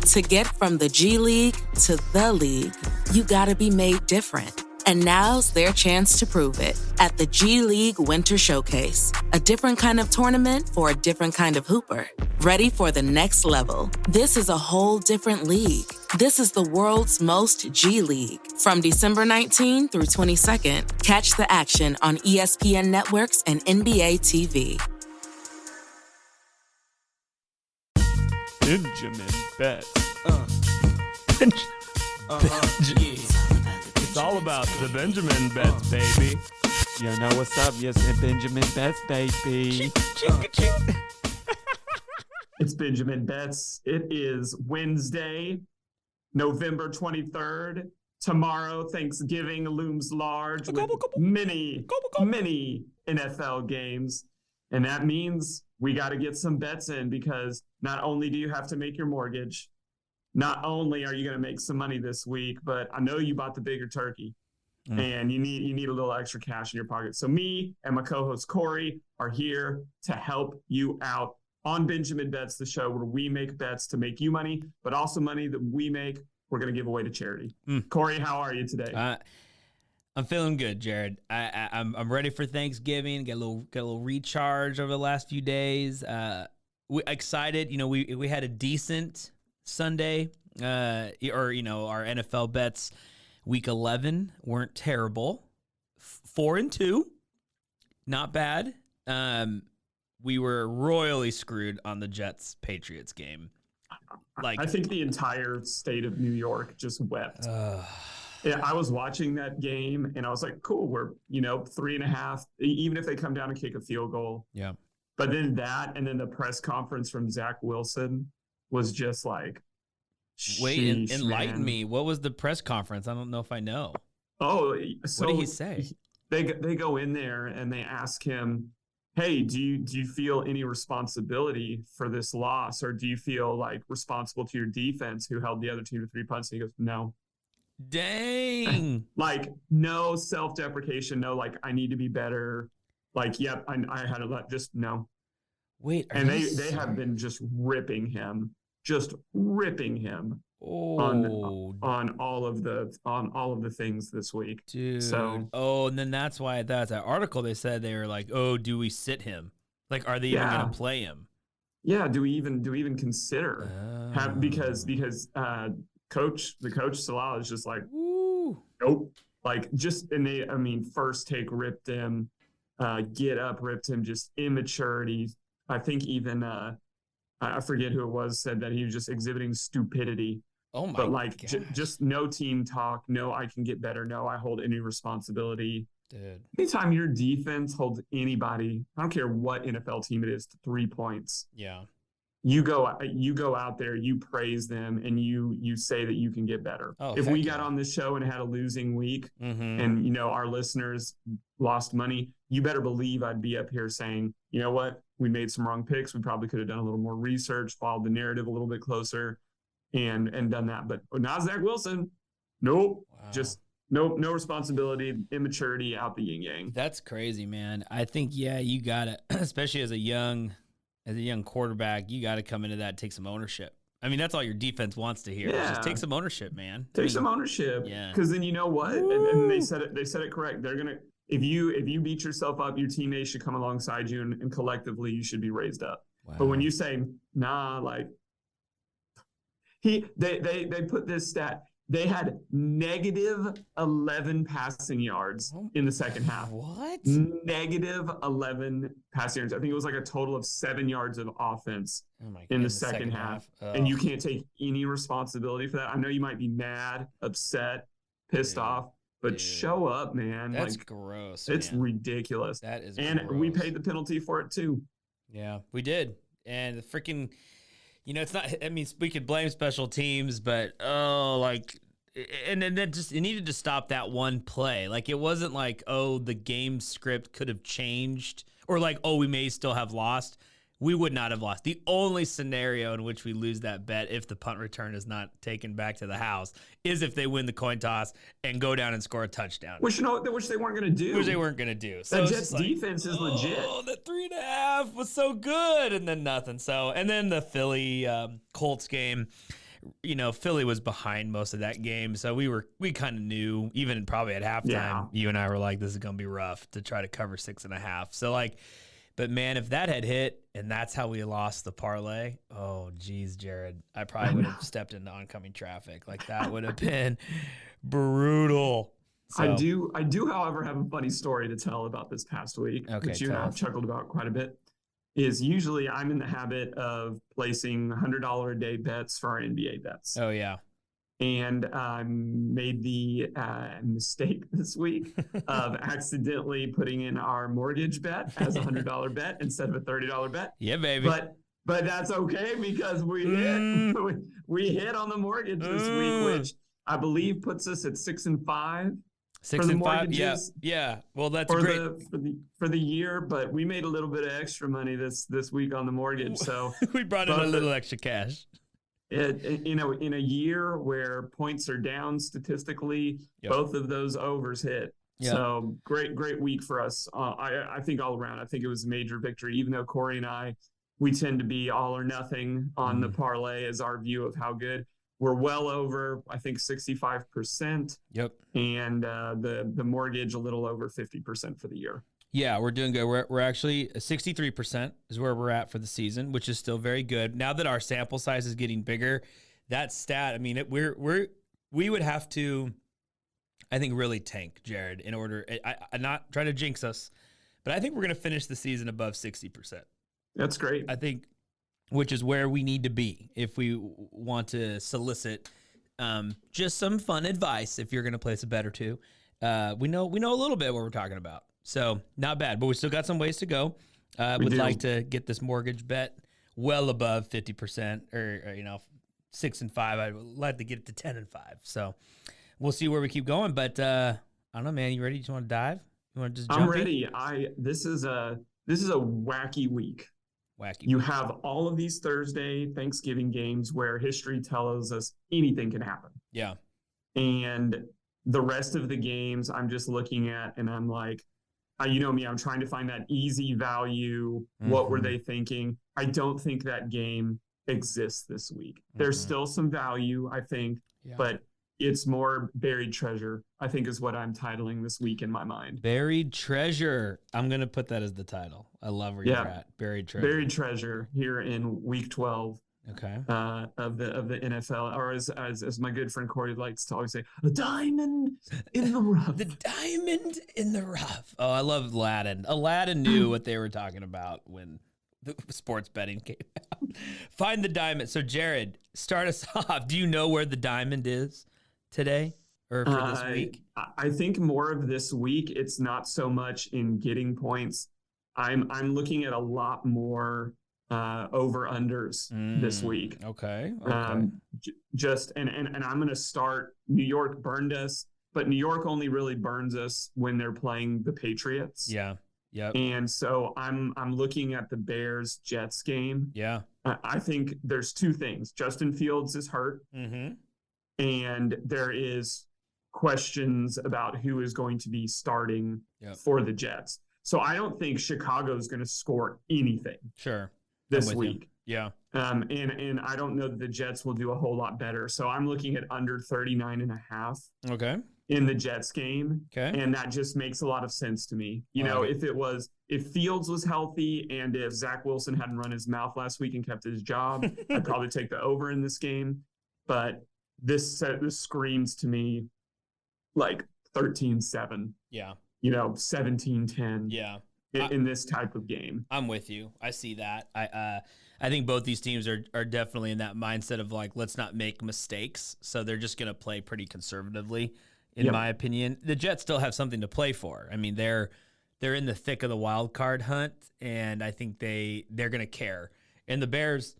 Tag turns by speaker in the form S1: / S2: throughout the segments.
S1: To get from the G League to the league, you gotta be made different. And now's their chance to prove it at the G League Winter Showcase, a different kind of tournament for a different kind of hooper. Ready for the next level. This is a whole different league. This is the world's most G League. From December 19 through 22nd, catch the action on ESPN Networks and NBA TV.
S2: Benjamin Betts. It's all about the Benjamin Betts, baby.
S3: You know what's up? Yes, Benjamin Betts, baby.
S4: It's Benjamin Betts. It is Wednesday, November 23rd. Tomorrow, Thanksgiving looms large with many NFL games. And that means we got to get some bets in, because not only do you have to make your mortgage, not only are you going to make some money this week, but I know you bought the bigger turkey and you need a little extra cash in your pocket. So me and my co-host Corey are here to help you out on Benjamin Bets, the show where we make bets to make you money, but also money that we make, we're going to give away to charity. Corey, how are you today?
S5: I'm feeling good, Jared. I'm ready for Thanksgiving. Get a little recharge over the last few days. We excited. You know, we had a decent Sunday. Our NFL bets week 11 weren't terrible. 4-2, not bad. We were royally screwed on the Jets-Patriots game.
S4: I think the entire state of New York just wept. Yeah, I was watching that game and I was like, cool, we're, 3.5, even if they come down and kick a field goal.
S5: Yeah.
S4: But then that, and then the press conference from Zach Wilson was just like,
S5: wait, enlighten me. What was the press conference? I don't know if I know.
S4: Oh, so
S5: what did he say?
S4: They go in there and they ask him, hey, do you feel any responsibility for this loss? Or do you feel like responsible to your defense who held the other team to 3 punts? And he goes, no.
S5: Dang.
S4: Like, no self-deprecation, no, like, I need to be better. Like, yep, I had to just no.
S5: Wait,
S4: and they have been just ripping him on all of the things this week.
S5: Dude.
S4: So
S5: and then that's why that article they said they were like, oh, do we sit him? Like, are they even gonna play him?
S4: Yeah, do we even consider because the coach Salah is just like,
S5: woo.
S4: Nope. Like, just, and first take ripped him, get up ripped him, just immaturity. I think even I forget who it was, said that he was just exhibiting stupidity.
S5: Oh my!
S4: But like, just no team talk. No, I can get better. No, I hold any responsibility.
S5: Dude.
S4: Anytime your defense holds anybody, I don't care what NFL team it is, to 3 points.
S5: Yeah.
S4: You go out there, you praise them, and you say that you can get better.
S5: Oh,
S4: if we got on this show and had a losing week, and our listeners lost money, you better believe I'd be up here saying, you know what, we made some wrong picks. We probably could have done a little more research, followed the narrative a little bit closer, and done that. But not Zach Wilson. Nope. Wow. Just no responsibility, immaturity, out the yin yang.
S5: That's crazy, man. I think you gotta, especially as a young quarterback, you got to come into that and take some ownership. I mean, that's all your defense wants to hear.
S4: Yeah.
S5: Just take some ownership, man.
S4: Take some ownership.
S5: Yeah.
S4: Because then you know what? And they said it correct. They're gonna, if you beat yourself up, your teammates should come alongside you, and collectively you should be raised up. Wow. But when you say, nah, like they put this stat. They had negative 11 passing yards in the second half.
S5: What?
S4: Negative 11 passing yards. I think it was like a total of 7 yards of offense in the second half. And you can't take any responsibility for that. I know you might be mad, upset, pissed off, but show up, man.
S5: That's gross.
S4: It's ridiculous.
S5: That is
S4: and
S5: gross. We
S4: paid the penalty for it too.
S5: Yeah, we did. And the freaking... it's not, we could blame special teams, but, and then it needed to stop that one play. Like, it wasn't like, the game script could have changed, or like, we may still have lost. We would not have lost. The only scenario in which we lose that bet, if the punt return is not taken back to the house, is if they win the coin toss and go down and score a touchdown.
S4: Which they weren't going to do.
S5: So
S4: the Jets' defense is legit.
S5: Oh, the 3.5 was so good, and then nothing. So, and then the Philly Colts game, Philly was behind most of that game. So we kind of knew, even probably at halftime, you and I were like, this is going to be rough to try to cover 6.5. So like, but man, if that had hit and that's how we lost the parlay, oh geez, Jared, I probably would have stepped into oncoming traffic. Like that would have been brutal. So,
S4: I do, however, have a funny story to tell about this past week, which you and I have chuckled about quite a bit. Is usually I'm in the habit of placing $100 a day bets for our NBA bets.
S5: Oh yeah.
S4: And made the mistake this week of accidentally putting in our mortgage bet as a $100 bet instead of a $30 bet.
S5: Yeah, baby.
S4: But that's okay because we hit we hit on the mortgage this week, which I believe puts us at 6-5.
S5: 6-5. Yeah. Well, that's great
S4: for the year, but we made a little bit of extra money this week on the mortgage. So
S5: we brought in a little extra cash.
S4: In a year where points are down statistically, both of those overs hit. Yep. So great week for us. I think all around. I think it was a major victory. Even though Corey and I, we tend to be all or nothing on the parlay as our view of how good. We're well over, I think, 65%.
S5: Yep.
S4: And the mortgage a little over 50% for the year.
S5: Yeah, we're doing good. We're actually 63% is where we're at for the season, which is still very good. Now that our sample size is getting bigger, that stat, I mean, we would have to, I think, really tank, Jared, in order. I'm not trying to jinx us, but I think we're going to finish the season above 60%.
S4: That's great.
S5: I think, which is where we need to be if we want to solicit just some fun advice. If you're going to place a bet or two, we know a little bit what we're talking about. So not bad, but we still got some ways to go. Would like to get this mortgage bet well above 50% or 6-5. I'd like to get it to 10-5. So we'll see where we keep going. But I don't know, man. You ready? You want to dive? You want to just jump
S4: I'm ready. This is a wacky week. You have all of these Thursday Thanksgiving games where history tells us anything can happen.
S5: Yeah.
S4: And the rest of the games I'm just looking at and I'm like, you know me, I'm trying to find that easy value. Mm-hmm. What were they thinking? I don't think that game exists this week. Mm-hmm. There's still some value, I think, but it's more buried treasure, I think is what I'm titling this week in my mind.
S5: Buried treasure. I'm going to put that as the title. I love where you're at. Buried treasure.
S4: Buried treasure here in week 12.
S5: Okay.
S4: Of the NFL, or as my good friend Corey likes to always say, the diamond in the rough.
S5: The diamond in the rough. Oh, I love Aladdin. Aladdin knew what they were talking about when the sports betting came out. Find the diamond. So, Jared, start us off. Do you know where the diamond is today or for this week?
S4: I think more of this week, it's not so much in getting points. I'm looking at a lot more over-unders this week.
S5: Okay.
S4: Just and I'm going to start. New York burned us, but New York only really burns us when they're playing the Patriots.
S5: Yeah. Yep.
S4: And so I'm looking at the Bears Jets game.
S5: Yeah.
S4: I think there's two things. Justin Fields is hurt, and there is questions about who is going to be starting for the Jets. So I don't think Chicago is going to score anything.
S5: Sure.
S4: This week.
S5: Yeah.
S4: And I don't know that the Jets will do a whole lot better. So I'm looking at under 39.5.
S5: Okay.
S4: In the Jets game.
S5: Okay.
S4: And that just makes a lot of sense to me. If Fields was healthy and if Zach Wilson hadn't run his mouth last week and kept his job, I'd probably take the over in this game. But this screams to me like 13-7.
S5: Yeah.
S4: 17-10.
S5: Yeah.
S4: In this type of game.
S5: I'm with you. I see that. I think both these teams are definitely in that mindset of like, let's not make mistakes. So they're just going to play pretty conservatively, in my opinion. The Jets still have something to play for. I mean, they're in the thick of the wild card hunt, and I think they're going to care. And the Bears,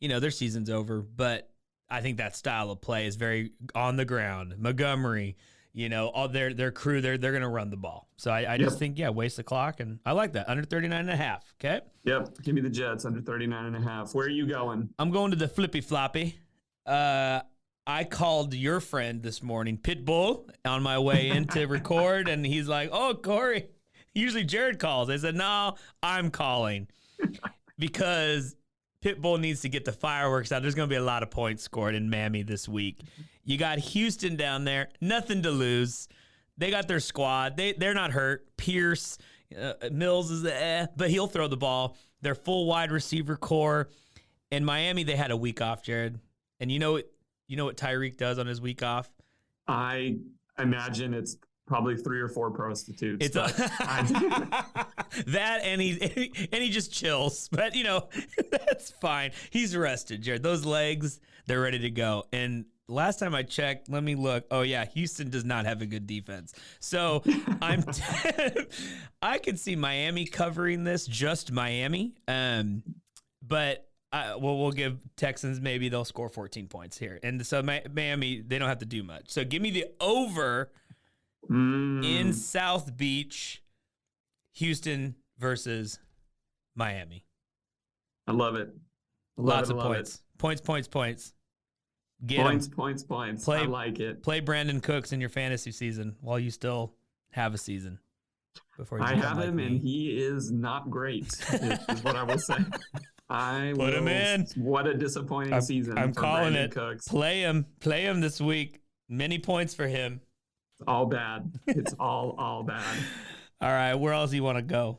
S5: their season's over, but I think that style of play is very on the ground. Montgomery, all their crew, they're going to run the ball. So I just think, waste the clock. And I like that. Under 39.5. Okay.
S4: Yep. Give me the Jets under 39.5. Where are you going?
S5: I'm going to the flippy floppy. I called your friend this morning, Pitbull, on my way in to record. And he's like, oh, Corey, usually Jared calls. I said, no, I'm calling because Pitbull needs to get the fireworks out. There's going to be a lot of points scored in Miami this week. You got Houston down there, nothing to lose. They got their squad. They're not hurt. Pierce, Mills is but he'll throw the ball. Their full wide receiver core. In Miami, they had a week off, Jared. And you know what Tyreek does on his week off?
S4: I imagine it's probably 3 or 4 prostitutes.
S5: It's that, and he just chills. But that's fine. He's rested, Jared. Those legs, they're ready to go. And last time I checked, let me look. Oh yeah, Houston does not have a good defense. So I could see Miami covering this, just Miami. But we'll give Texans, maybe they'll score 14 points here. And so Miami, they don't have to do much. So give me the over in South Beach, Houston versus Miami.
S4: I love it.
S5: Lots of points. Points. Get
S4: points.
S5: Play,
S4: I like it.
S5: Play Brandon Cooks in your fantasy season while you still have a season. Before
S4: I have him, and he is not great, is what I will say.
S5: Put him in.
S4: What a disappointing season.
S5: I'm
S4: for
S5: calling
S4: Brandon
S5: it.
S4: Cooks.
S5: Play him this week. Many points for him.
S4: It's all bad. It's all bad.
S5: All right, where else do you want to go?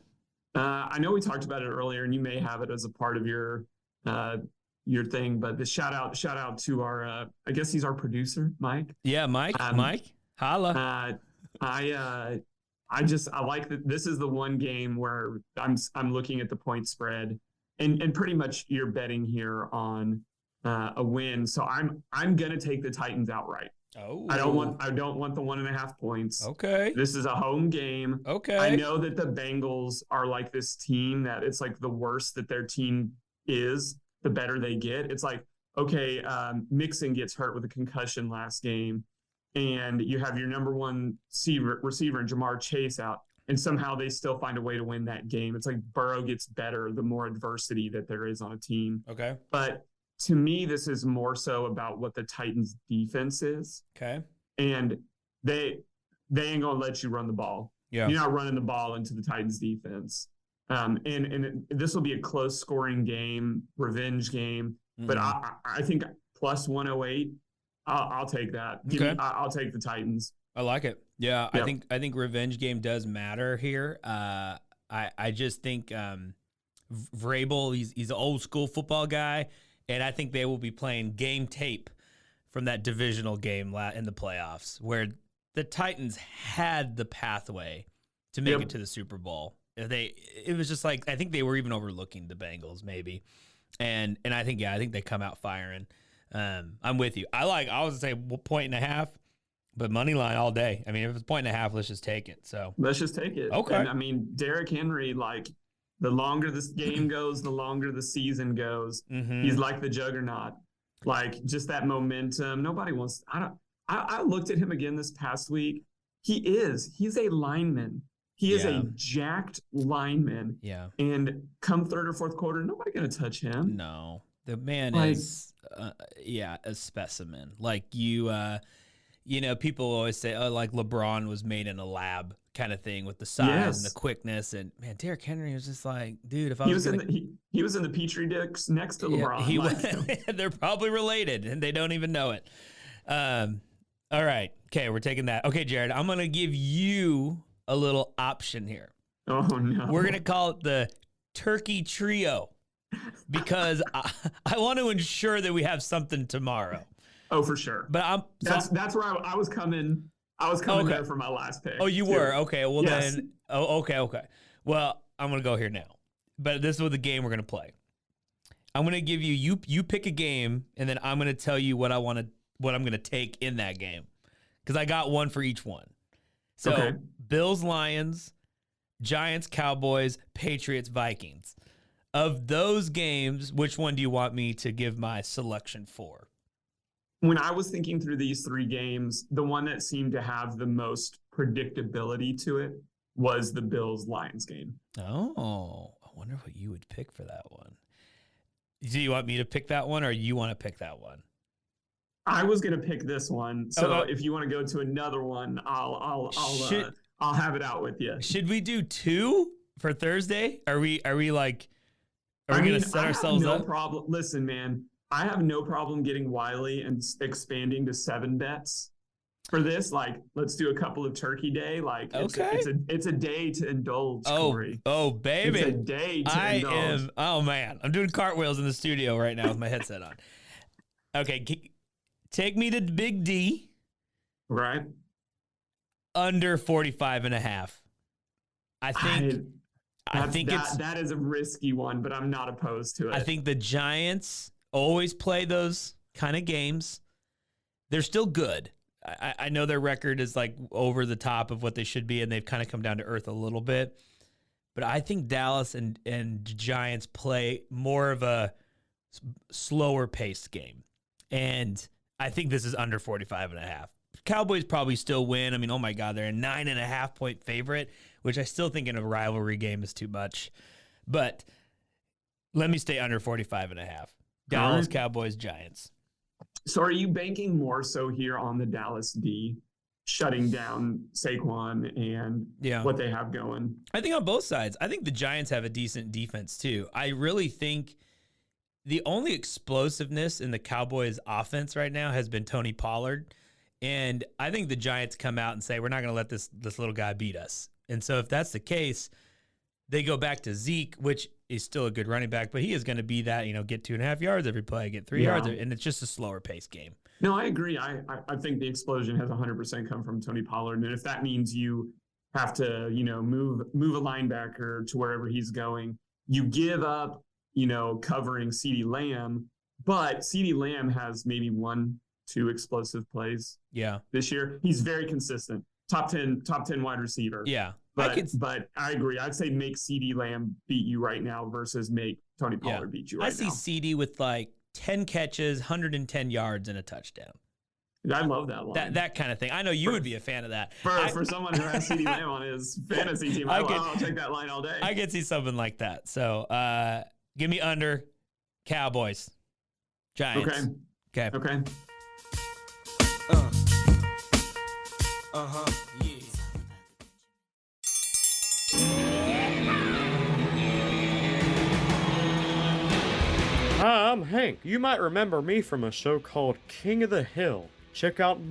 S4: I know we talked about it earlier, and you may have it as a part of your thing, but the shout out to our I guess he's our producer, Mike.
S5: Yeah, Mike. Mike, holla.
S4: I like that. This is the one game where I'm looking at the point spread, and pretty much you're betting here on a win. So I'm gonna take the Titans outright.
S5: Oh,
S4: I don't want the 1.5 points.
S5: Okay.
S4: This is a home game.
S5: Okay.
S4: I know that the Bengals are like this team that it's like the worse that their team is, the better they get. It's like, okay, Mixon gets hurt with a concussion last game, and you have your number one receiver, Jamar Chase, out, and somehow they still find a way to win that game. It's like Burrow gets better the more adversity that there is on a team.
S5: Okay.
S4: But to me, this is more so about what the Titans' defense is.
S5: Okay.
S4: And they ain't gonna let you run the ball.
S5: Yeah.
S4: You're not running the ball into the Titans' defense. And this will be a close scoring game, revenge game. Mm-hmm. But I think plus 108, I'll take that. I'll take the Titans.
S5: I like it. Yeah, yep. I think revenge game does matter here. I just think Vrabel, he's an old school football guy. And I think they will be playing game tape from that divisional game in the playoffs, where the Titans had the pathway to make it to the Super Bowl. It was just like, I think they were even overlooking the Bengals maybe, and I think they come out firing. I'm with you. I was gonna say 1.5, but money line all day. I mean, if it's 1.5, let's just take it. So
S4: let's just take it.
S5: Okay.
S4: And I mean, Derrick Henry, like, the longer this game goes, the longer the season goes. Mm-hmm. He's like the juggernaut, like just that momentum. Nobody wants. I looked at him again this past week. He's a lineman. He is a jacked lineman. Yeah. And come third or fourth quarter, nobody gonna touch him.
S5: No, the man is a specimen. Like people always say, oh, like LeBron was made in a lab kind of thing with the size and the quickness. And man, Derrick Henry was just like, dude, if I was
S4: he was in the Petri dish next to LeBron.
S5: They're probably related and they don't even know it. All right. Okay, we're taking that. Okay, Jared, I'm gonna give you a little option here.
S4: Oh no.
S5: We're gonna call it the Turkey Trio because I want to ensure that we have something tomorrow.
S4: Oh, for sure.
S5: But
S4: that's where I was coming. I was coming there for my last pick.
S5: Oh, you were? Okay. Well, then. Oh, okay. Well, I'm going to go here now. But this is the game we're going to play. I'm going to give you pick a game, and then I'm going to tell you what I'm going to take in that game. Because I got one for each one. So, Bills, Lions, Giants, Cowboys, Patriots, Vikings. Of those games, which one do you want me to give my selection for?
S4: When I was thinking through these 3 games, the one that seemed to have the most predictability to it was the Bills-Lions game.
S5: Oh, I wonder what you would pick for that one. Do you want me to pick that one, or you want to pick that one?
S4: I was going to pick this one. So if you want to go to another one, I'll have it out with you.
S5: Should we do 2 for Thursday? Are we like Are we going to set ourselves
S4: no
S5: up?
S4: problem. Listen, man, I have no problem getting wily and expanding to 7 bets for this. Like, let's do a couple of Turkey Day. Like, it's a day to indulge, Corey.
S5: Oh, baby.
S4: It's a day to indulge.
S5: Oh, man. I'm doing cartwheels in the studio right now with my headset on. Okay, take me to Big D.
S4: Right.
S5: Under 45.5. I think
S4: that is a risky one, but I'm not opposed to it.
S5: I think the Giants always play those kind of games. They're still good. I know their record is like over the top of what they should be, and they've kind of come down to earth a little bit. But I think Dallas and Giants play more of a slower paced game. And I think this is under 45.5. Cowboys probably still win. I mean, oh my God, they're a 9.5 point favorite, which I still think in a rivalry game is too much. But let me stay under 45.5. Dallas,
S4: right.
S5: Cowboys, Giants.
S4: So are you banking more so here on the Dallas D shutting down Saquon and what they have going?
S5: I think on both sides. I think the Giants have a decent defense too. I really think the only explosiveness in the Cowboys offense right now has been Tony Pollard. And I think the Giants come out and say, we're not going to let this little guy beat us. And so if that's the case, they go back to Zeke, which is still a good running back, but he is going to be that, get 2.5 yards every play, get 3 yards, and it's just a slower pace game.
S4: No, I agree. I think the explosion has 100% come from Tony Pollard. And if that means you have to, move a linebacker to wherever he's going, you give up, covering CeeDee Lamb, but CeeDee Lamb has maybe 1-2 explosive plays.
S5: Yeah.
S4: This year, he's very consistent. Top 10 wide receiver.
S5: Yeah.
S4: But I agree. I'd say make CeeDee Lamb beat you right now versus make Tony Pollard beat you right now.
S5: I see CeeDee with like 10 catches, 110 yards, and a touchdown.
S4: I love that line.
S5: That kind of thing. I know you would be a fan of that.
S4: For someone who has CeeDee Lamb on his fantasy team, I'll take that line all day.
S5: I could see something like that. So give me under Cowboys, Giants. Okay.
S6: Yeah.
S7: Hi, I'm Hank. You might remember me from a show called King of the Hill. Check out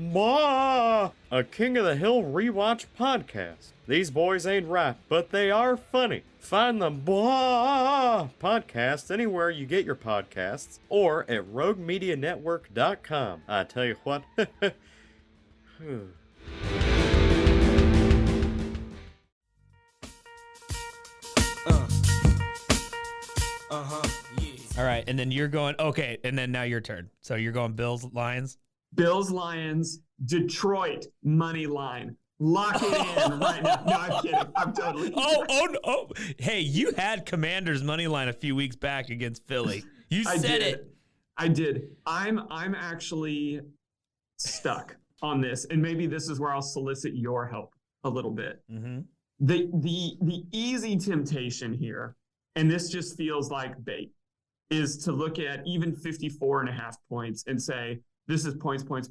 S7: a King of the Hill rewatch podcast. These boys ain't right, but they are funny. Find the podcast anywhere you get your podcasts or at roguemedianetwork.com. I tell you what.
S5: All right, and then you're going, okay, and then now your turn. So you're going Bills, Lions?
S4: Bills, Lions, Detroit, money line. Lock it in right now. No, I'm kidding. I'm totally
S5: Oh. Hey, you had Commanders money line a few weeks back against Philly. You said it.
S4: I did. I'm actually stuck on this, and maybe this is where I'll solicit your help a little bit.
S5: Mm-hmm.
S4: The easy temptation here, and this just feels like bait, is to look at even 54.5 points and say, this is points.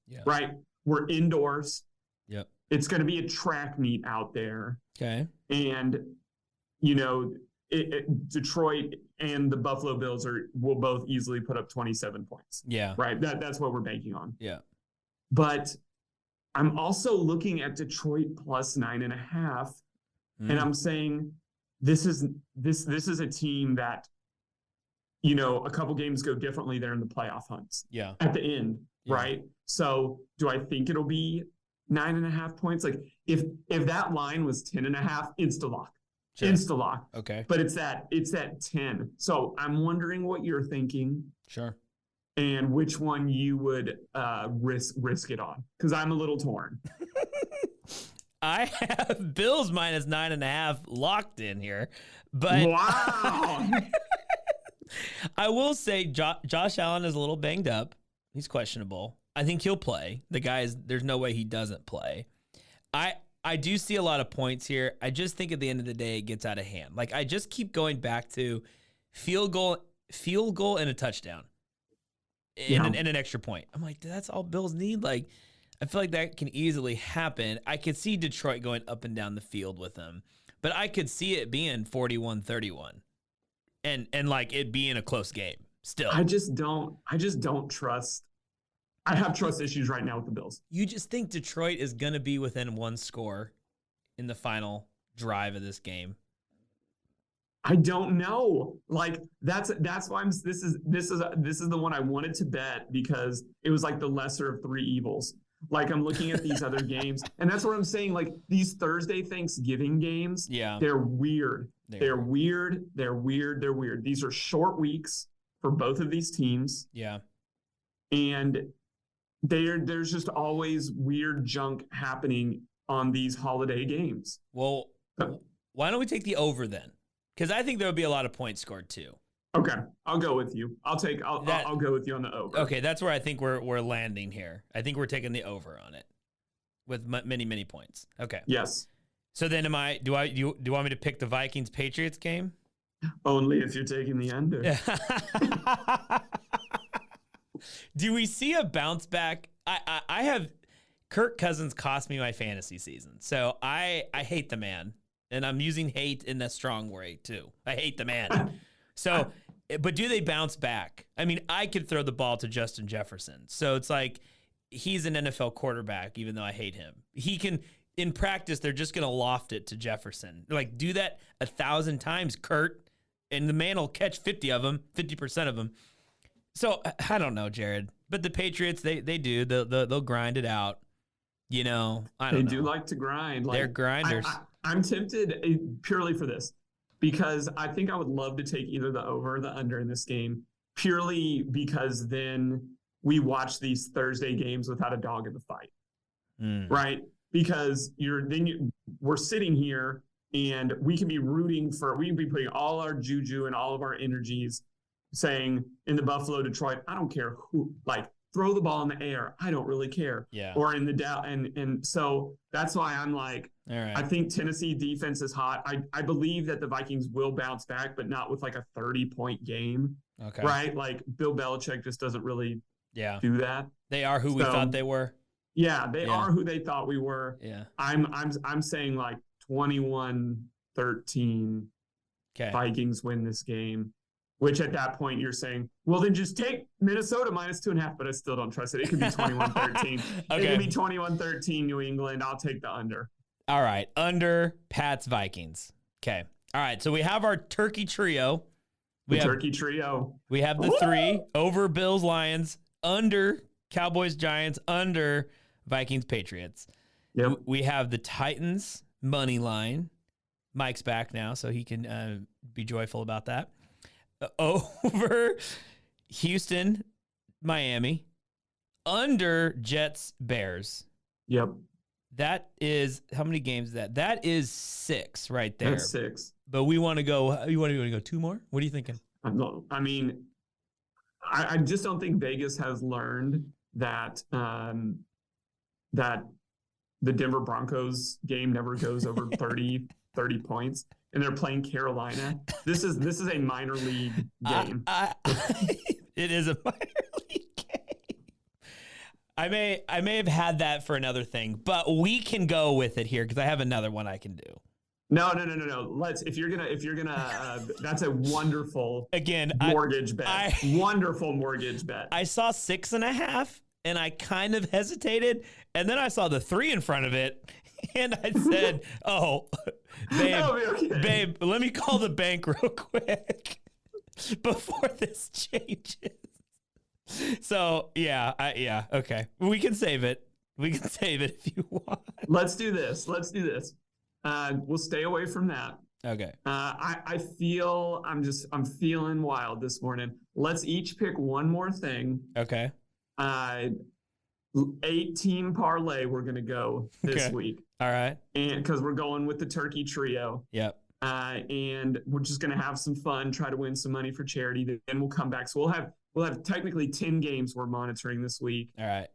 S5: Yeah.
S4: Right? We're indoors.
S5: Yep.
S4: It's going to be a track meet out there.
S5: Okay.
S4: And, Detroit and the Buffalo Bills will both easily put up 27 points.
S5: Yeah.
S4: Right? That's what we're banking on.
S5: Yeah.
S4: But I'm also looking at Detroit plus 9.5, and I'm saying this is a team that, a couple games go differently there in the playoff hunts.
S5: Yeah.
S4: At the end, right? So do I think it'll be 9.5 points? Like if that line was 10.5, insta-lock.
S5: Sure.
S4: Insta-lock.
S5: Okay.
S4: But it's at 10. So I'm wondering what you're thinking.
S5: Sure.
S4: And which one you would risk it on. Because I'm a little torn.
S5: I have Bills minus 9.5 locked in here. But
S4: wow.
S5: I will say Josh Allen is a little banged up. He's questionable. I think he'll play. There's no way he doesn't play. I do see a lot of points here. I just think at the end of the day, it gets out of hand. Like, I just keep going back to field goal and a touchdown and an extra point. I'm like, that's all Bills need. Like, I feel like that can easily happen. I could see Detroit going up and down the field with them, but I could see it being 41-31. and like it being a close game still.
S4: I just don't trust. I have trust issues right now with the Bills.
S5: You just think Detroit is going to be within one score in the final drive of this game?
S4: I don't know. Like that's why this is the one I wanted to bet, because it was like the lesser of three evils. Like I'm looking at these other games, and that's what I'm saying. Like these Thursday Thanksgiving games, they're weird. They're weird. These are short weeks for both of these teams.
S5: Yeah.
S4: And there's just always weird junk happening on these holiday games.
S5: Well, why don't we take the over then? Because I think there would be a lot of points scored too.
S4: Okay, I'll go with you. I'll go with you on the over.
S5: Okay, that's where I think we're landing here. I think we're taking the over on it with many points. Okay.
S4: Yes.
S5: So then, do you want me to pick the Vikings Patriots game?
S4: Only if you're taking the under.
S5: Do we see a bounce back? I have Kirk Cousins cost me my fantasy season, so I hate the man, and I'm using hate in a strong way too. I hate the man. So, but do they bounce back? I mean, I could throw the ball to Justin Jefferson, so it's like he's an NFL quarterback, even though I hate him. He can. In practice, they're just going to loft it to Jefferson. Like, do that 1,000 times, Kurt, and the man will catch 50% of them. So, I don't know, Jared. But the Patriots, they do. They'll grind it out. You know, I don't know.
S4: They do like to grind. Like,
S5: they're grinders.
S4: I'm tempted purely for this, because I think I would love to take either the over or the under in this game, purely because then we watch these Thursday games without a dog in the fight, right? Because we're sitting here and we can be putting all our juju and all of our energies saying in the Buffalo, Detroit, I don't care who, like, throw the ball in the air. I don't really care.
S5: Yeah.
S4: Or in the Dow. And so that's why I'm like,
S5: all right.
S4: I think Tennessee defense is hot. I believe that the Vikings will bounce back, but not with like a 30-point game.
S5: Okay.
S4: Right? Like Bill Belichick just doesn't really do that.
S5: They are who we thought they were.
S4: Yeah, they are who they thought we were.
S5: Yeah.
S4: I'm saying like 21-13 Vikings win this game, which at that point you're saying, well, then just take Minnesota -2.5, but I still don't trust it. It could be 21-13.
S5: Okay.
S4: It could be 21-13 New England. I'll take the under.
S5: All right, under Pats Vikings. Okay. All right, so we have our turkey trio.
S4: Turkey trio.
S5: We have the three, over Bills Lions, under Cowboys Giants, under Vikings Patriots.
S4: Yep.
S5: We have the Titans money line. Mike's back now, so he can be joyful about that. Over Houston, Miami, under Jets Bears.
S4: Yep.
S5: That is, how many games is that? That is 6 right there.
S4: That's 6.
S5: But we want to go. You want to go 2 more? What are you thinking?
S4: I mean, I just don't think Vegas has learned that that the Denver Broncos game never goes over 30 points, and they're playing Carolina. This is a minor league game.
S5: It is a minor league game. I may have had that for another thing, but we can go with it here because I have another one I can do.
S4: No. If you're gonna, that's a wonderful mortgage bet. Wonderful mortgage bet.
S5: I saw 6.5, and I kind of hesitated, and then I saw the 3 in front of it, and I said, "Oh, babe, let me call the bank real quick before this changes." So yeah, okay, we can save it. We can save it if you want.
S4: Let's do this. We'll stay away from that.
S5: Okay.
S4: I'm feeling wild this morning. Let's each pick one more thing.
S5: Okay.
S4: 8-team parlay we're gonna go this week.
S5: All right.
S4: And because we're going with the turkey trio.
S5: Yep.
S4: And we're just gonna have some fun, try to win some money for charity. Then we'll come back. So we'll have technically 10 games we're monitoring this week.
S5: All right.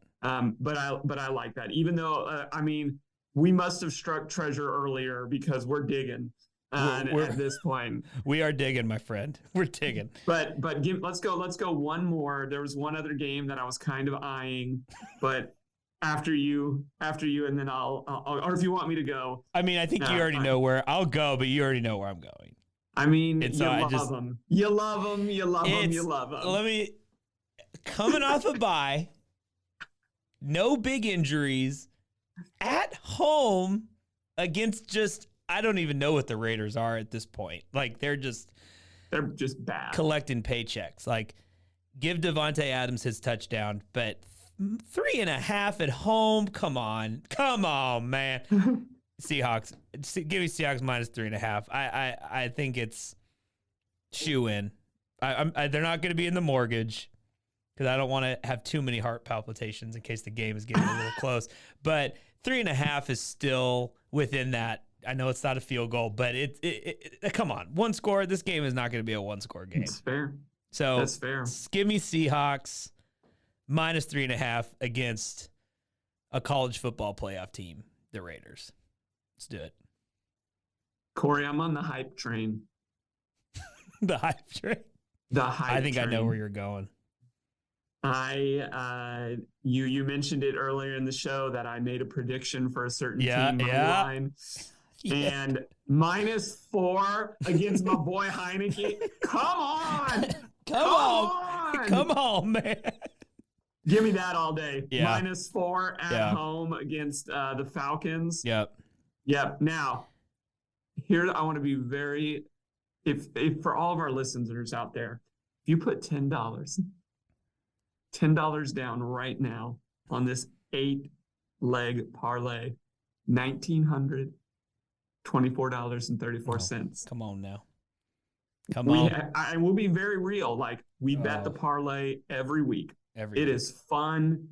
S4: But I like that. Even though we must have struck treasure earlier because we're digging at this point.
S5: We are digging, my friend. We're digging.
S4: But let's go one more. There was one other game that I was kind of eyeing, but after you, and then I'll or if you want me to go.
S5: I mean, I think you already know where I'll go, but you already know where I'm going.
S4: I mean,
S5: And
S4: you
S5: so I
S4: love
S5: just-
S4: them. You love them. You love them. You love them.
S5: Coming off a bye, no big injuries, at home against just, I don't even know what the Raiders are at this point. Like, they're just
S4: bad.
S5: collecting paychecks. Like, give Devontae Adams his touchdown, but 3.5 at home. Come on, man. Seahawks, give me Seahawks minus 3.5. I think it's shoe in. They're not going to be in the mortgage because I don't want to have too many heart palpitations in case the game is getting a little close. But 3.5 is still within that. I know it's not a field goal, but come on, one score. This game is not going to be a one-score game.
S4: That's fair.
S5: So
S4: That's fair.
S5: Give me Seahawks minus 3.5 against a college football playoff team, the Raiders. Let's do it.
S4: Corey, I'm on the hype train.
S5: The hype train.
S4: The hype
S5: I think
S4: train.
S5: I know where you're going.
S4: You mentioned it earlier in the show that I made a prediction for a certain team money
S5: yeah.
S4: line.
S5: Yeah.
S4: And -4 against my boy Heineke. Come on.
S5: Come on, man.
S4: Give me that all day.
S5: Yeah.
S4: -4 at home against the Falcons.
S5: Yep.
S4: Now, here I want to be very, if for all of our listeners out there, if you put $10 down right now on this 8-leg parlay, $1,924.34.
S5: Come on now. Come on.
S4: I will be very real. Like, we bet the parlay every week. It is fun.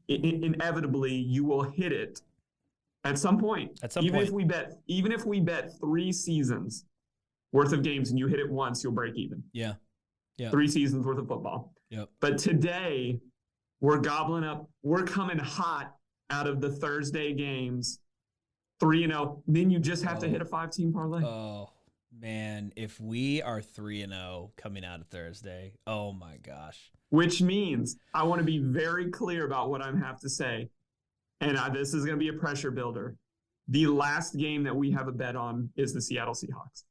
S4: Inevitably, you will hit it at some point. Even if we bet 3 seasons worth of games and you hit it once, you'll break even.
S5: Yeah.
S4: 3 seasons worth of football.
S5: Yep.
S4: But today, we're gobbling up. We're coming hot out of the Thursday games. 3-0. Then you just have to hit a 5-team parlay.
S5: Oh, man. If we are 3-0 coming out of Thursday, oh my gosh.
S4: Which means I want to be very clear about what I have to say. And this is going to be a pressure builder. The last game that we have a bet on is the Seattle Seahawks.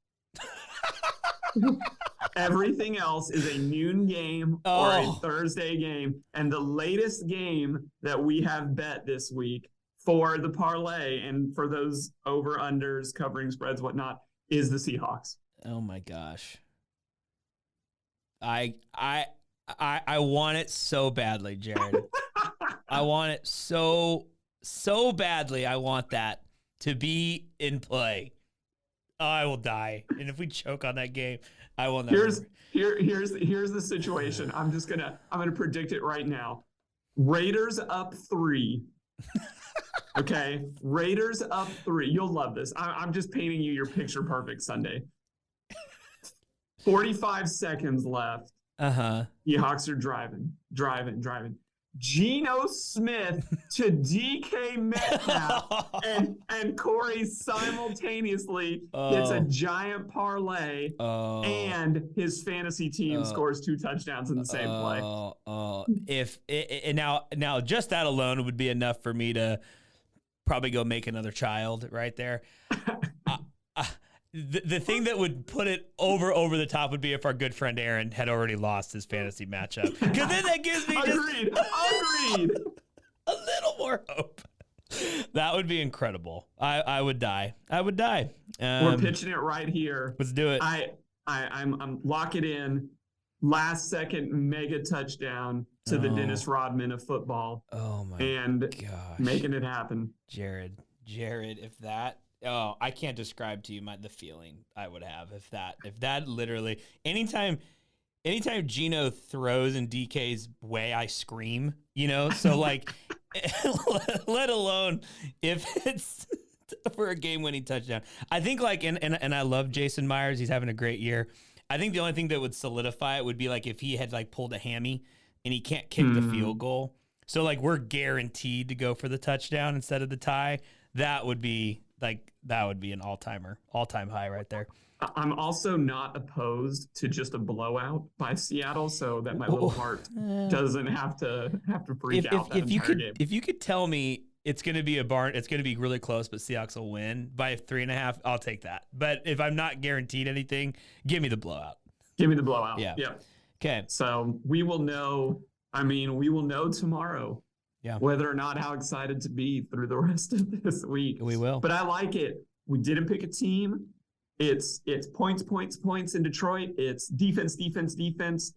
S4: Everything else is a noon game or a Thursday game. And the latest game that we have bet this week for the parlay and for those over-unders, covering spreads, whatnot, is the Seahawks.
S5: Oh my gosh. I want it so badly, Jared. I want it so badly. I want that to be in play. Oh, I will die. And if we choke on that game, I will never.
S4: Here's the situation. I'm gonna predict it right now. Raiders up 3. Okay, Raiders up 3. You'll love this. I'm just painting you your picture perfect Sunday. 45 seconds left. Seahawks are driving. Geno Smith to DK Metcalf, and Corey simultaneously gets a giant parlay, and his fantasy team scores 2 touchdowns in the same play.
S5: Now just that alone would be enough for me to probably go make another child right there. The thing that would put it over the top would be if our good friend Aaron had already lost his fantasy matchup. Because then that gives me
S4: Agreed.
S5: a little more hope. That would be incredible. I would die.
S4: We're pitching it right here.
S5: Let's do it.
S4: I'm lock it in. Last second mega touchdown to the Dennis Rodman of football.
S5: Oh my gosh.
S4: Making it happen.
S5: Jared, if that. Oh, I can't describe to you the feeling I would have if that literally anytime Geno throws in DK's way, I scream, so like, let alone if it's for a game-winning touchdown. I think like, and I love Jason Myers. He's having a great year. I think the only thing that would solidify it would be like if he had like pulled a hammy and he can't kick the field goal. So like we're guaranteed to go for the touchdown instead of the tie. That would be an all-time high right there.
S4: I'm also not opposed to just a blowout by Seattle, so that my little heart doesn't have to freak out that entire game.
S5: If you could tell me it's going to be it's going to be really close, but Seahawks will win by 3.5. I'll take that. But if I'm not guaranteed anything, give me the blowout.
S4: Give me the blowout.
S5: Yeah.
S4: Yeah.
S5: Okay.
S4: So we will know. We will know tomorrow.
S5: Yeah.
S4: Whether or not how excited to be through the rest of this week.
S5: We will.
S4: But I like it. We didn't pick a team. It's points in Detroit. It's defense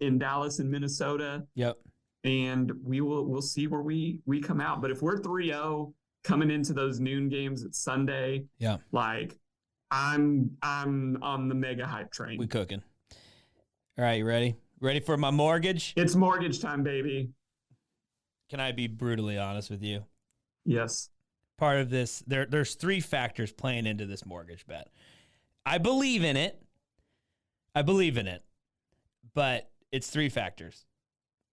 S4: in Dallas and Minnesota.
S5: Yep.
S4: And we'll see where we come out. But if we're 3-0 coming into those noon games, it's Sunday.
S5: Yeah.
S4: Like I'm on the mega hype train.
S5: We cooking. All right, you ready? Ready for my mortgage?
S4: It's mortgage time, baby.
S5: Can I be brutally honest with you?
S4: Yes.
S5: Part of this, there's 3 factors playing into this mortgage bet. I believe in it, but it's 3 factors.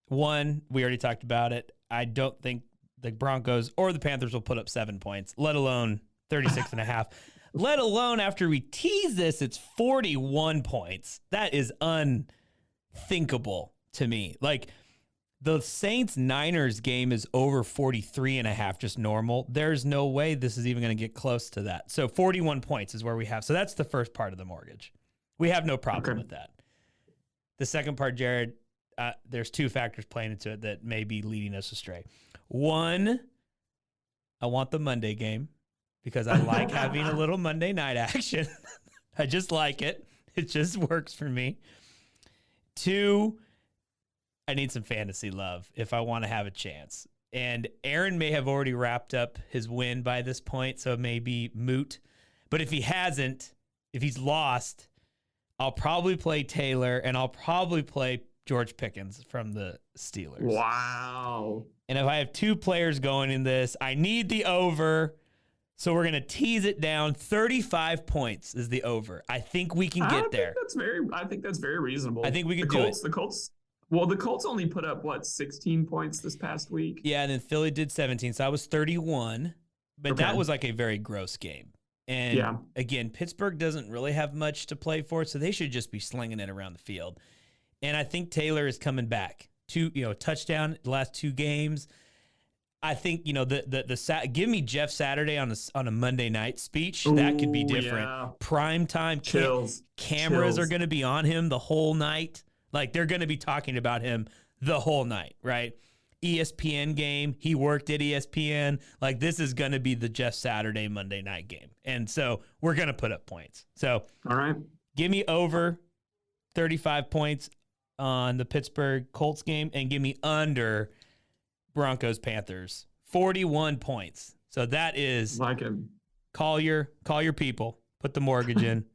S5: 1, we already talked about it. I don't think the Broncos or the Panthers will put up 7 points, let alone 36.5. Let alone after we tease this, it's 41 points. That is unthinkable to me. Like, the Saints-Niners game is over 43.5, just normal. There's no way this is even going to get close to that. So 41 points is where we have. So that's the first part of the mortgage. We have no problem with that. The second part, Jared, there's 2 factors playing into it that may be leading us astray. 1, I want the Monday game because I like having a little Monday night action. I just like it. It just works for me. 2, I need some fantasy love if I want to have a chance. And Aaron may have already wrapped up his win by this point, so it may be moot. But if he hasn't, if he's lost, I'll probably play Taylor and I'll probably play George Pickens from the Steelers.
S4: Wow.
S5: And if I have 2 players going in this, I need the over. So we're going to tease it down. 35 points is the over. I think we can get there.
S4: I think that's very reasonable.
S5: I think we can do it.
S4: The Colts only put up 16 points this past week.
S5: Yeah, and then Philly did 17, so I was 31. But
S4: Okay.
S5: that was like a very gross game. And again, Pittsburgh doesn't really have much to play for, so they should just be slinging it around the field. And I think Taylor is coming back. Touchdown the last 2 games. I think give me Jeff Saturday on a Monday night speech. That could be different.
S4: Yeah.
S5: Prime time
S4: Chills.
S5: cameras
S4: Chills.
S5: are going to be on him the whole night. Like they're going to be talking about him the whole night, right? ESPN game. He worked at ESPN. Like this is going to be the Jeff Saturday Monday night game. And so we're going to put up points. So
S4: all right,
S5: give me over 35 points on the Pittsburgh Colts game and give me under Broncos Panthers 41 points. So that is
S4: like him.
S5: Call your people, put the mortgage in,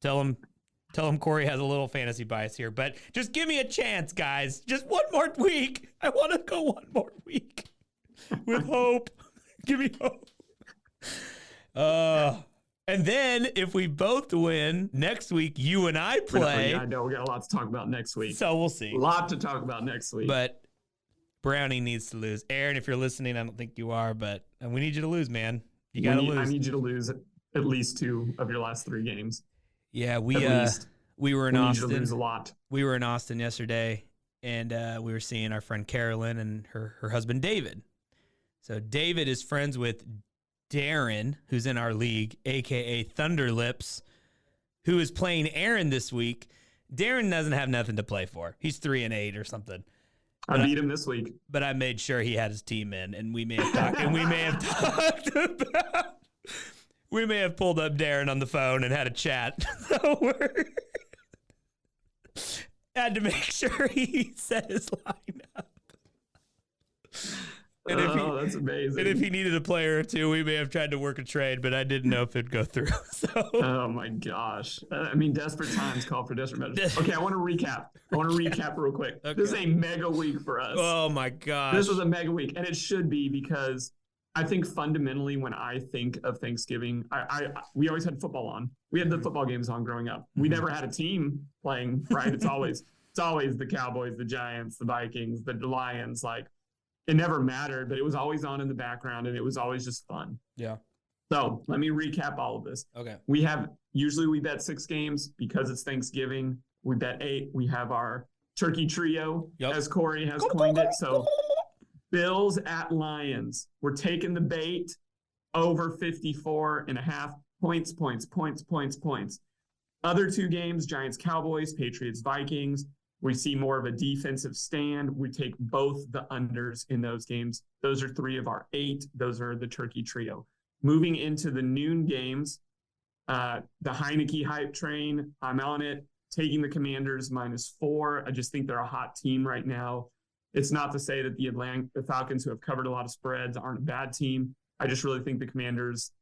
S5: tell them Corey has a little fantasy bias here, but just give me a chance, guys. Just one more week. I want to go one more week with hope. Give me hope. And then if we both win next week, you and I play.
S4: I know we got a lot to talk about next week.
S5: So we'll see.
S4: A lot to talk about next week.
S5: But Brownie needs to lose. Aaron, if you're listening, I don't think you are, but we need you to lose, man. You got to lose.
S4: I need you to lose at least 2 of your last 3 games.
S5: Yeah, we
S4: at least.
S5: We were in
S4: we
S5: Austin.
S4: Need you to lose a lot.
S5: We were in Austin yesterday, and we were seeing our friend Carolyn and her husband David. So David is friends with Darren, who's in our league, a.k.a. Thunderlips, who is playing Aaron this week. Darren doesn't have nothing to play for. He's 3-8 or something.
S4: I beat him this week.
S5: But I made sure he had his team in, and we may have talked about... We may have pulled up Darren on the phone and had a chat. So we're had to make sure he set his lineup. And
S4: that's amazing.
S5: And if he needed a player or 2, we may have tried to work a trade, but I didn't know if it'd go through. So.
S4: Oh my gosh! Desperate times call for desperate measures. Okay, I want to recap. Real quick.
S5: Okay.
S4: This is a mega week for us.
S5: Oh my gosh!
S4: This was a mega week, and it should be because I think fundamentally when I think of Thanksgiving, we always had football on. We had the football games on growing up. We never had a team playing, right? It's always the Cowboys, the Giants, the Vikings, the Lions. Like it never mattered, but it was always on in the background, and it was always just fun.
S5: Yeah.
S4: So let me recap all of this.
S5: Okay.
S4: We bet 6 games because it's Thanksgiving. We bet 8. We have our turkey trio, as Corey has coined it. So Bills at Lions. We're taking the bait over 54.5 points. Other two games, Giants, Cowboys, Patriots, Vikings. We see more of a defensive stand. We take both the unders in those games. Those are 3 of our 8. Those are the turkey trio. Moving into the noon games, the Heineke hype train, I'm on it. Taking the Commanders -4. I just think they're a hot team right now. It's not to say that the Falcons, who have covered a lot of spreads, aren't a bad team. I just really think the Commanders,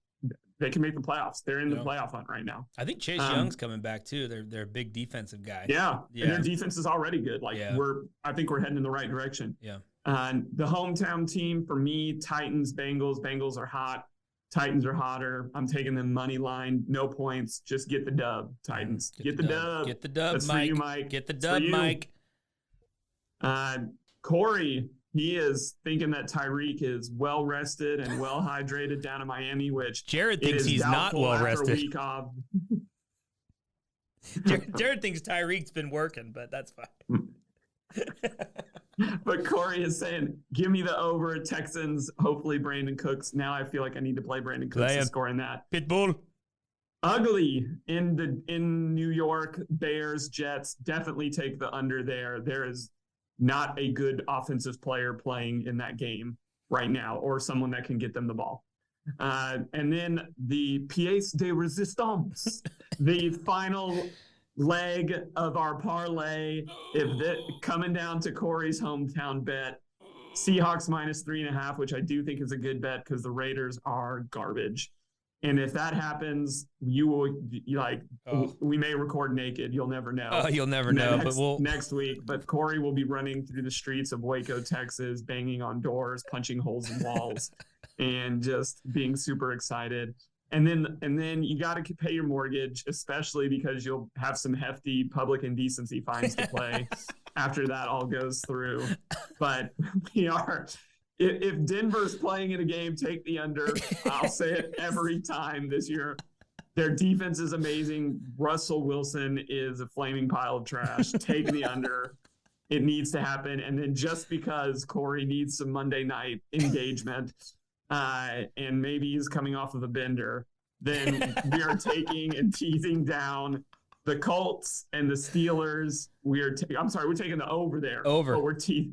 S4: they can make the playoffs. They're in the playoff hunt right now.
S5: I think Chase Young's coming back too. They're a big defensive guy.
S4: Yeah. And their defense is already good. I think we're heading in the right direction.
S5: Yeah.
S4: The hometown team for me, Titans, Bengals. Bengals are hot. Titans are hotter. I'm taking them money line, no points. Just get the dub, Titans. Get the dub.
S5: Get the dub,
S4: That's
S5: Mike.
S4: for you, Mike.
S5: Get the
S4: That's
S5: dub,
S4: for you.
S5: Mike.
S4: Corey, he is thinking that Tyreek is well rested and well hydrated down in Miami, which
S5: Jared
S4: it
S5: thinks
S4: is
S5: he's not
S4: doubtful
S5: well
S4: after a
S5: rested.
S4: week off.
S5: Jared thinks Tyreek's been working, but that's fine.
S4: But Corey is saying, give me the over Texans, hopefully Brandon Cooks. Now I feel like I need to play Brandon Cooks to score in that.
S5: Pitbull.
S4: Ugly in New York, Bears, Jets, definitely take the under there. There is not a good offensive player playing in that game right now, or someone that can get them the ball. And then the pièce de résistance, the final leg of our parlay, coming down to Corey's hometown bet, Seahawks -3.5, which I do think is a good bet because the Raiders are garbage. And if that happens, we may record naked. You'll never know.
S5: Oh, you'll never know.
S4: Next week. But Corey will be running through the streets of Waco, Texas, banging on doors, punching holes in walls, and just being super excited. And then you got to pay your mortgage, especially because you'll have some hefty public indecency fines to play after that all goes through. But we are. If Denver's playing in a game, take the under. I'll say it every time this year. Their defense is amazing. Russell Wilson is a flaming pile of trash. Take the under. It needs to happen. And then just because Corey needs some Monday night engagement, and maybe he's coming off of a bender, then we are taking and teasing down the Colts and the Steelers. We're taking the over there.
S5: Over.
S4: But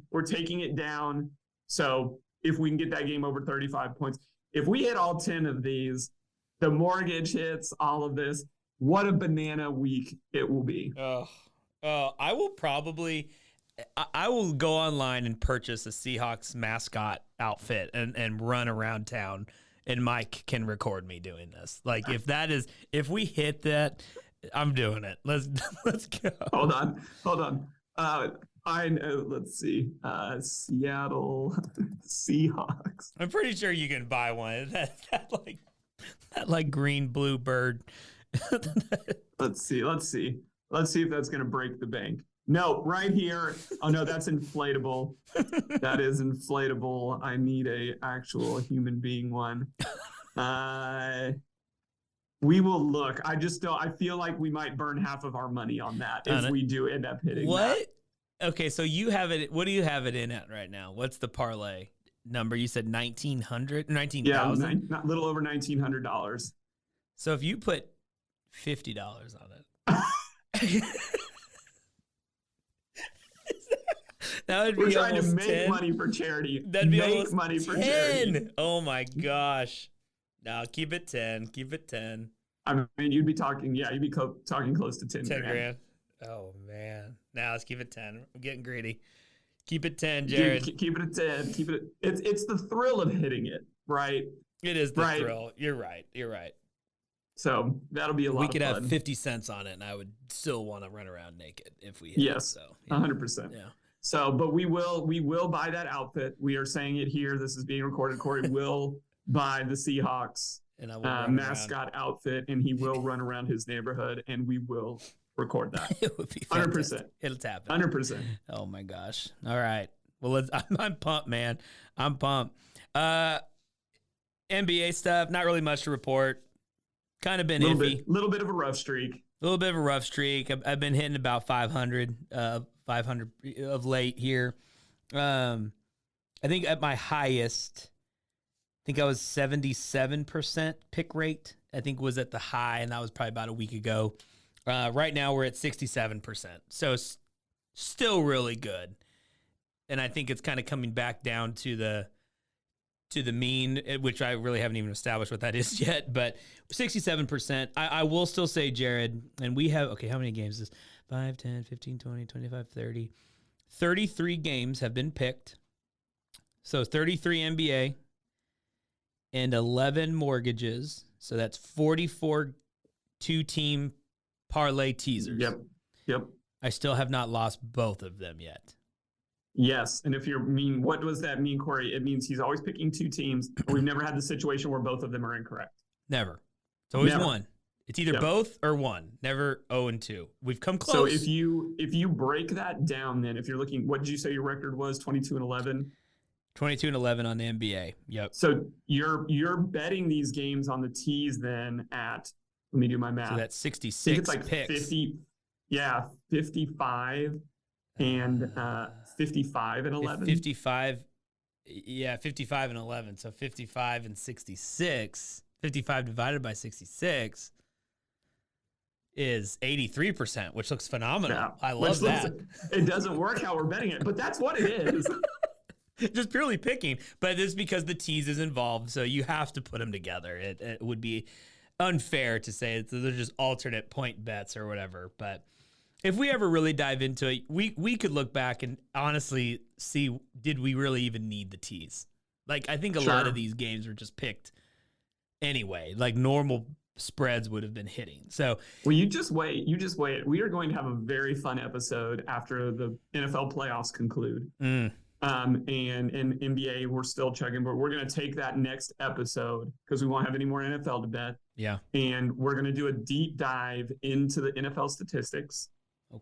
S4: we're taking it down. So if we can get that game over 35 points, if we hit all 10 of these, the mortgage hits, all of this, what a banana week it will be.
S5: I will go online and purchase a Seahawks mascot outfit and run around town, and Mike can record me doing this. Like if we hit that, I'm doing it. Let's go.
S4: Hold on. I know. Let's see. Seattle Seahawks.
S5: I'm pretty sure you can buy one. That green blue bird.
S4: Let's see if that's gonna break the bank. No, right here. Oh no, that's inflatable. That is inflatable. I need a actual human being one. We will look. I feel like we might burn half of our money on that if we do end up hitting
S5: what?
S4: That.
S5: Okay, so you have it. What do you have it in at right now? What's the parlay number? You said 1,900, 19,000.
S4: Yeah, a little over $1,900.
S5: So if you put $50 on it, that would be.
S4: We're trying to
S5: almost
S4: make
S5: 10.
S4: money for charity.
S5: That'd be
S4: make
S5: almost
S4: money for
S5: 10.
S4: charity.
S5: Oh my gosh! No, keep it 10. Keep it 10.
S4: I mean, you'd be talking. Yeah, you'd be talking close to 10
S5: grand. Oh man! Now let's keep it 10. I'm getting greedy. Keep it 10, Jared.
S4: Keep it at 10. Keep it. It's the thrill of hitting it, right?
S5: It is the thrill. You're right.
S4: So that'll be a lot.
S5: We could
S4: of fun.
S5: have 50 cents on it, and I would still want to run around naked if we hit it.
S4: Yes,
S5: So
S4: 100%.
S5: Yeah.
S4: So, but we will buy that outfit. We are saying it here. This is being recorded. Corey will buy the Seahawks
S5: And I will
S4: mascot outfit, and he will run around his neighborhood, and we will record that.
S5: It would be
S4: 100%.
S5: It'll happen.
S4: 100%.
S5: Oh my gosh! All right. Well, I'm pumped, man. I'm pumped. NBA stuff. Not really much to report. Kind of been iffy.
S4: Little bit of a rough streak.
S5: A little bit of a rough streak. I've been hitting about 500 of late here. I I think at my highest, I think I was 77% pick rate. I think was at the high, and that was probably about a week ago. Right now we're at 67%. So it's still really good. And I think it's kind of coming back down to the mean, which I really haven't even established what that is yet, but 67%. I will still say, Jared, and we have, okay, how many games is this? 5, 10, 15, 20, 25, 30. 33 games have been picked. So 33 NBA and 11 mortgages. So that's 44 two-team parlay teasers.
S4: Yep.
S5: I still have not lost both of them yet.
S4: Yes, and if you're what does that mean, Corey? It means he's always picking two teams. We've never had the situation where both of them are incorrect.
S5: Never. It's always
S4: Never.
S5: one. It's either both or one. Never 0-2. We've come close.
S4: So if you break that down, then if you're looking, what did you say your record was? 22-11.
S5: 22-11 on the NBA. Yep.
S4: So you're betting these games on the tees then at, let me do my math.
S5: So that's 66
S4: I think it's like
S5: picks.
S4: 50. Yeah, 55 and 55 and 11.
S5: 55. Yeah, 55 and 11. So 55 and 66. 55 divided by 66 is 83%, which looks phenomenal.
S4: Yeah,
S5: I love that.
S4: It doesn't work how we're betting it, but that's what it is.
S5: Just purely picking, but it's because the tease is involved, so you have to put them together. It would be unfair to say they're just alternate point bets or whatever. But if we ever really dive into it, we could look back and honestly see, did we really even need the tease? Like, I think a lot of these games were just picked anyway. Like, normal spreads would have been hitting. So,
S4: well, you just wait. We are going to have a very fun episode after the NFL playoffs conclude. And NBA, we're still checking, but we're going to take that next episode because we won't have any more NFL to bet.
S5: Yeah.
S4: And we're going to do a deep dive into the NFL statistics,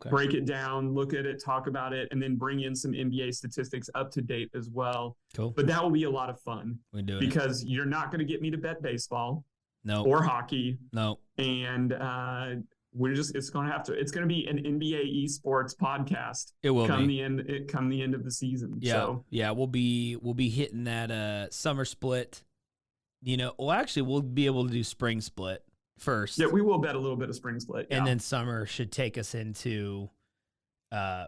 S4: break it down, look at it, talk about it, and then bring in some NBA statistics up to date as well.
S5: Cool.
S4: But that will be a lot of fun.
S5: We do it.
S4: Because you're not going to get me to bet baseball.
S5: No.
S4: Or hockey.
S5: No.
S4: And it's going to be an NBA esports come the end of the season.
S5: Yeah.
S4: So.
S5: Yeah. We'll be hitting that summer split. Actually we'll be able to do spring split first.
S4: Yeah, we will bet a little bit of spring split. Yeah.
S5: And then summer should take us into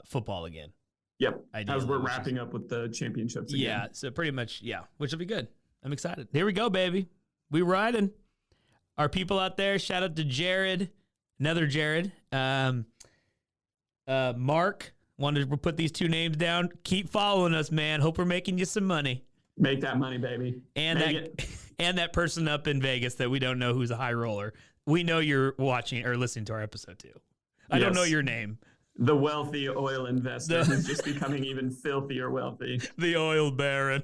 S5: football again.
S4: Yep.
S5: Ideally,
S4: as we're wrapping up with the championships again.
S5: Yeah. So pretty much, which will be good. I'm excited. Here we go, baby. We riding. Our people out there, shout out to Jared. Another Jared. Mark, wanted to put these two names down. Keep following us, man. Hope we're making you some money.
S4: Make that money, baby.
S5: And that person up in Vegas that we don't know who's a high roller. We know you're watching or listening to our episode too. I don't know your name.
S4: The wealthy oil investor who's just becoming even filthier wealthy.
S5: The oil baron.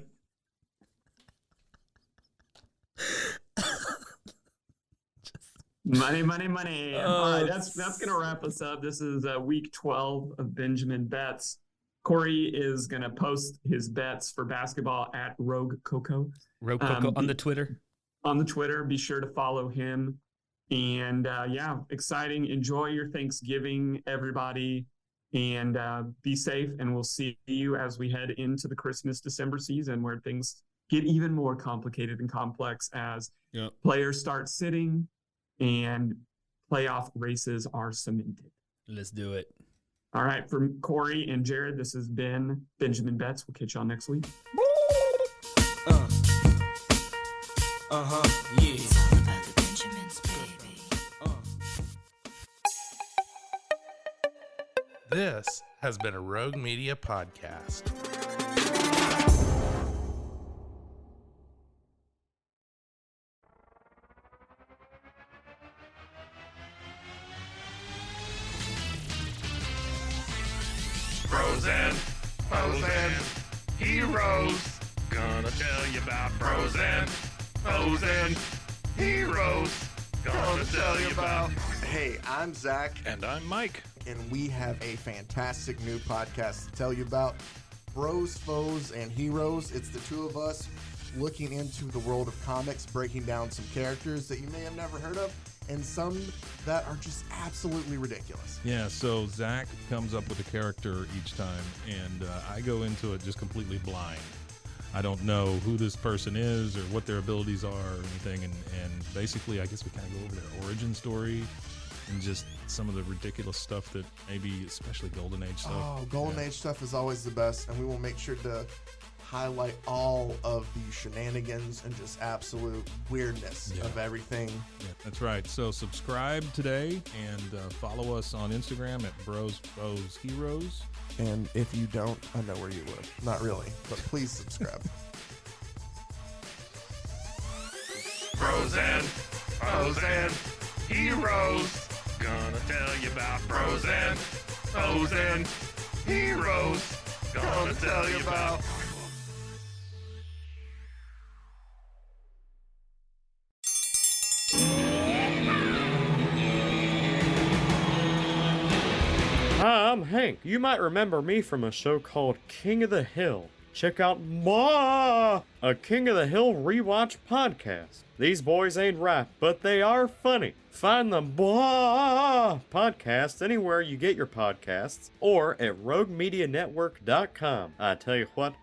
S4: Money, money, money. All right, that's going to wrap us up. This is week 12 of Benjamin Bets. Corey is going to post his bets for basketball at Rogue Coco.
S5: Rogue Coco on the Twitter.
S4: On the Twitter. Be sure to follow him. And exciting. Enjoy your Thanksgiving, everybody. And be safe. And we'll see you as we head into the Christmas-December season where things get even more complicated and complex as players start sitting and playoff races are cemented.
S5: Let's do it.
S4: All right. For Corey and Jared, this has been Benjamin Bets. We'll catch y'all next week.
S6: Yeah.
S1: It's all about the Benjamins, baby.
S8: This has been a Rogue Media podcast. Frozen, heroes. Gonna tell you about frozen heroes. Gonna tell you about.
S9: Hey, I'm Zach.
S8: And I'm Mike.
S9: And we have a fantastic new podcast to tell you about. Bros, Foes, and Heroes. It's the two of us looking into the world of comics, breaking down some characters that you may have never heard of, and some that are just absolutely ridiculous.
S10: Yeah, so Zach comes up with a character each time, and I go into it just completely blind. I don't know who this person is or what their abilities are or anything. And basically, I guess we kind of go over their origin story and just some of the ridiculous stuff that maybe, especially Golden Age stuff.
S9: Oh, Golden Age stuff is always the best, and we will make sure to highlight all of the shenanigans and just absolute weirdness of everything.
S10: Yeah, that's right. So subscribe today and follow us on Instagram at Bros Foes Heroes.
S9: And if you don't, I know where you live. Not really, but please subscribe.
S8: Bros and foes and heroes. Gonna tell you about bros and foes and heroes. Gonna tell you about.
S7: Hi, I'm Hank. You might remember me from a show called King of the Hill. Check out a King of the Hill rewatch podcast. These boys ain't right, but they are funny. Find the podcast anywhere you get your podcasts or at roguemedianetwork.com. I tell you what.